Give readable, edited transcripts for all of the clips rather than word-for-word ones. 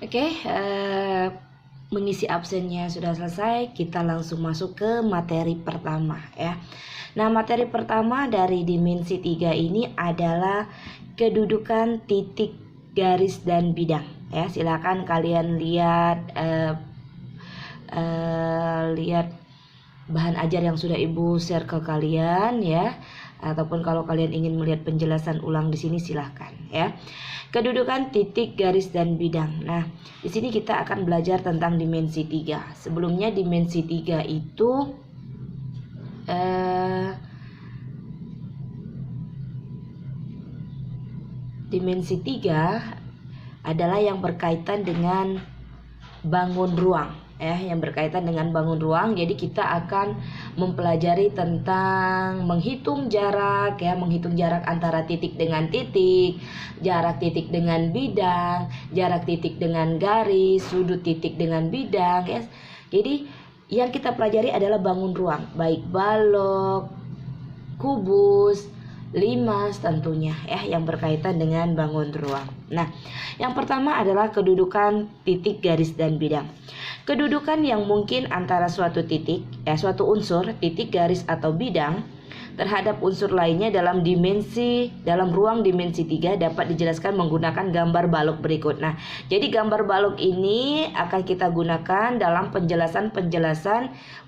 Oke, mengisi absennya sudah selesai, kita langsung masuk ke materi pertama ya. Nah, materi pertama dari dimensi 3 ini adalah kedudukan titik, garis, dan bidang ya. Silakan kalian lihat bahan ajar yang sudah Ibu share ke kalian ya. Ataupun kalau kalian ingin melihat penjelasan ulang di sini silahkan ya. Kedudukan titik, garis, dan bidang. Nah, di sini kita akan belajar tentang dimensi 3. Sebelumnya dimensi 3 itu dimensi 3 adalah yang berkaitan dengan bangun ruang ya, yang berkaitan dengan bangun ruang. Jadi kita akan mempelajari tentang menghitung jarak ya, menghitung jarak antara titik dengan titik, jarak titik dengan bidang, jarak titik dengan garis, sudut titik dengan bidang ya. Jadi yang kita pelajari adalah bangun ruang, baik balok, kubus, limas tentunya ya, yang berkaitan dengan bangun ruang. Nah, yang pertama adalah kedudukan titik, garis, dan bidang. Kedudukan yang mungkin antara suatu titik suatu unsur, titik, garis, atau bidang terhadap unsur lainnya dalam ruang dimensi 3 dapat dijelaskan menggunakan gambar balok berikut. Nah, jadi gambar balok ini akan kita gunakan dalam penjelasan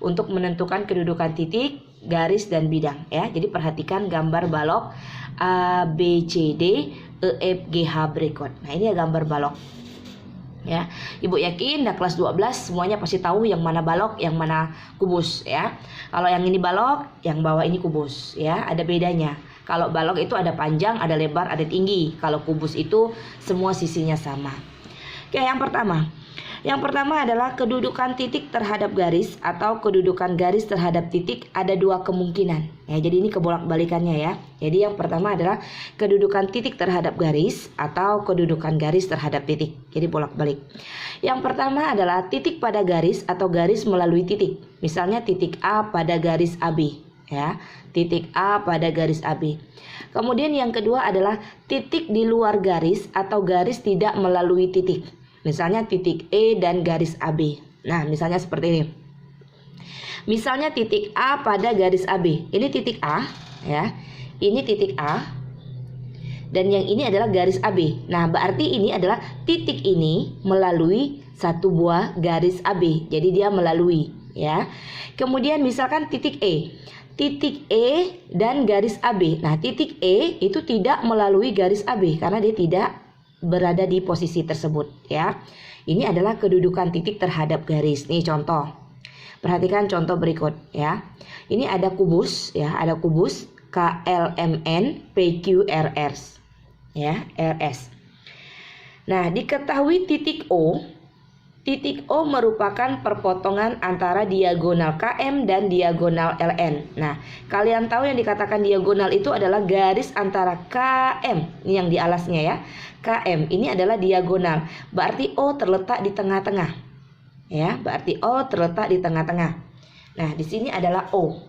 untuk menentukan kedudukan titik, garis, dan bidang ya. Jadi perhatikan gambar balok A, B, C, D, E, F, G, H berikut. Nah, ini ya gambar balok ya. Ibu yakin dah kelas 12 semuanya pasti tahu yang mana balok, yang mana kubus ya. Kalau yang ini balok, yang bawah ini kubus ya, ada bedanya. Kalau balok itu ada panjang, ada lebar, ada tinggi. Kalau kubus itu semua sisinya sama. Oke, yang pertama adalah kedudukan titik terhadap garis atau kedudukan garis terhadap titik. Ada dua kemungkinan ya, jadi ini kebolak-balikannya ya. Jadi yang pertama adalah kedudukan titik terhadap garis atau kedudukan garis terhadap titik. Jadi bolak-balik. Yang pertama adalah titik pada garis atau garis melalui titik. Misalnya titik A pada garis AB ya, titik A pada garis AB. Kemudian yang kedua adalah titik di luar garis atau garis tidak melalui titik. Misalnya titik E dan garis AB. Nah, misalnya seperti ini. Misalnya titik A pada garis AB. Ini titik A ya. Ini titik A. Dan yang ini adalah garis AB. Nah, berarti ini adalah titik ini melalui satu buah garis AB. Jadi dia melalui ya. Kemudian misalkan titik E. Titik E dan garis AB. Nah, titik E itu tidak melalui garis AB karena dia tidak berada di posisi tersebut ya. Ini adalah kedudukan titik terhadap garis. Nih contoh. Perhatikan contoh berikut ya. Ini ada kubus ya, ada kubus KLMN PQRS ya, RS. Nah, diketahui titik O. Titik O merupakan perpotongan antara diagonal KM dan diagonal LN. Nah, kalian tahu yang dikatakan diagonal itu adalah garis antara KM, ini yang di alasnya ya. KM ini adalah diagonal. Berarti O terletak di tengah-tengah. Ya, berarti O terletak di tengah-tengah. Nah, di sini adalah O.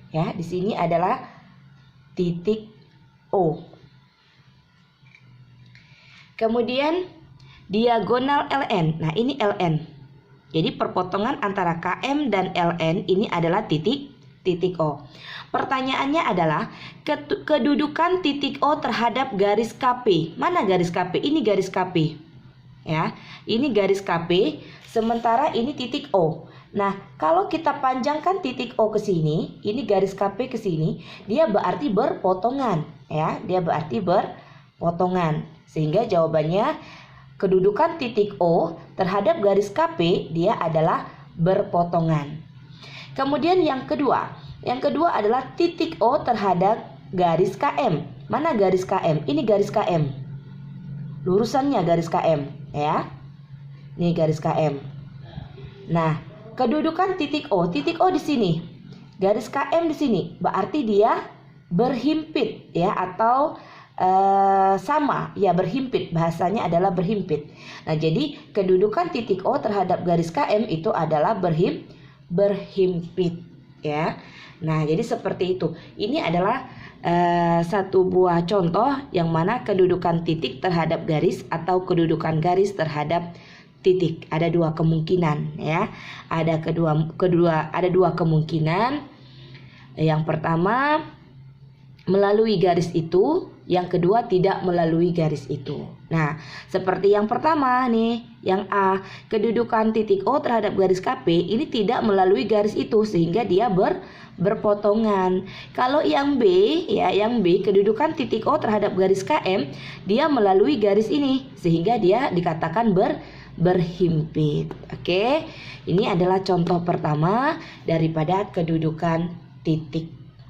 Ya, di sini adalah titik O. Kemudian diagonal LN. Nah, ini LN. Jadi perpotongan antara KM dan LN ini adalah titik O. Pertanyaannya adalah kedudukan titik O terhadap garis KP. Mana garis KP? Ini garis KP. Ya, ini garis KP, sementara ini titik O. Nah, kalau kita panjangkan titik O ke sini, ini garis KP ke sini, dia berarti berpotongan, ya. Dia berarti berpotongan. Sehingga jawabannya kedudukan titik O terhadap garis KP dia adalah berpotongan. Kemudian yang kedua adalah titik O terhadap garis KM. Mana garis KM? Ini garis KM. Lurusannya garis KM, ya. Ini garis KM. Nah, kedudukan titik O di sini. Garis KM di sini, berarti dia berhimpit ya, atau sama ya, berhimpit, bahasanya adalah berhimpit. Nah, jadi kedudukan titik O terhadap garis KM itu adalah berhimpit ya. Nah, jadi seperti itu. Ini adalah satu buah contoh yang mana kedudukan titik terhadap garis atau kedudukan garis terhadap titik. Ada dua kemungkinan ya. Ada dua kemungkinan. Yang pertama melalui garis itu, yang kedua tidak melalui garis itu. Nah, seperti yang pertama nih, yang A, kedudukan titik O terhadap garis KP ini tidak melalui garis itu sehingga dia berpotongan. Kalau yang B, ya, yang B, kedudukan titik O terhadap garis KM, dia melalui garis ini sehingga dia dikatakan berhimpit. Oke. Ini adalah contoh pertama daripada kedudukan titik.